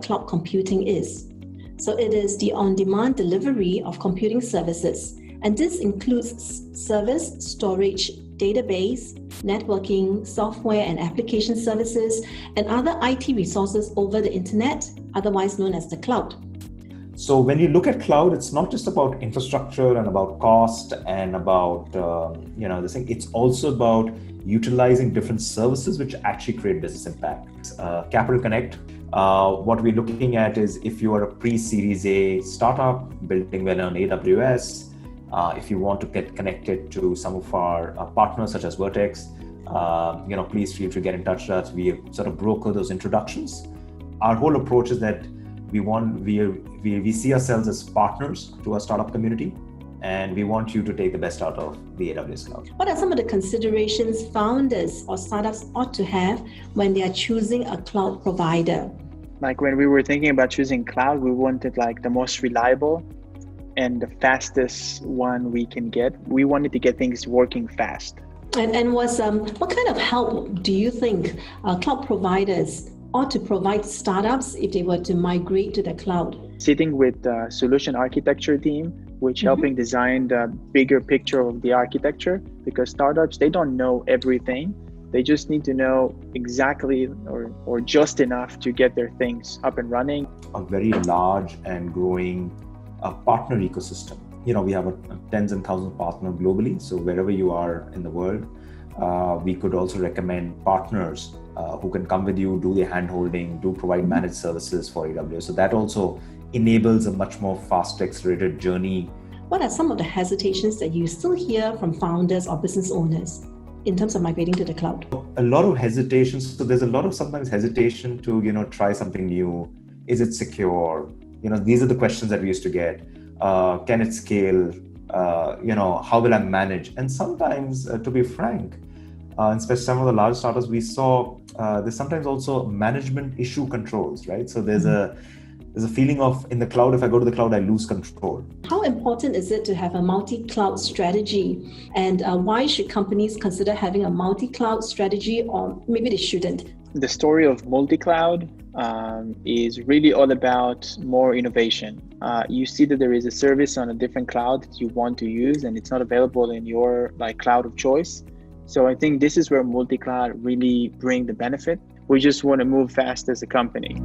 what cloud computing is. So it is the on-demand delivery of computing services, and this includes service, storage, database, networking, software and application services, and other IT resources over the internet, otherwise known as the cloud. So when you look at cloud, it's not just about infrastructure and about cost and about this thing. It's also about utilizing different services which actually create business impact. Capital Connect. What we're looking at is if you are a pre-Series A startup building well on AWS, if you want to get connected to some of our partners such as Vertex, please feel free to get in touch with us. We sort of broker those introductions. Our whole approach is that we see ourselves as partners to our startup community, and we want you to take the best out of the AWS cloud. What are some of the considerations founders or startups ought to have when they are choosing a cloud provider? Like when we were thinking about choosing cloud, we wanted like the most reliable and the fastest one we can get. We wanted to get things working fast. And what kind of help do you think cloud providers ought to provide startups if they were to migrate to the cloud? Sitting with the solution architecture team, which helping design the bigger picture of the architecture, because startups, they don't know everything. They just need to know exactly or just enough to get their things up and running. A very large and growing partner ecosystem. We have tens and thousands of partners globally. So wherever you are in the world, we could also recommend partners who can come with you, do the hand-holding, do provide managed services for AWS. So that also enables a much more fast, accelerated journey. What are some of the hesitations that you still hear from founders or business owners in terms of migrating to the cloud? A lot of hesitations. So there's a lot of sometimes hesitation to, try something new. Is it secure? These are the questions that we used to get. Can it scale? How will I manage? And sometimes, to be frank, especially some of the large startups, we saw there's sometimes also management issue controls, right? So there's a feeling of in the cloud, if I go to the cloud, I lose control. How important is it to have a multi-cloud strategy? And why should companies consider having a multi-cloud strategy, or maybe they shouldn't? The story of multi-cloud is really all about more innovation. You see that there is a service on a different cloud that you want to use, and it's not available in your cloud of choice. So I think this is where multi-cloud really bring the benefit. We just want to move fast as a company.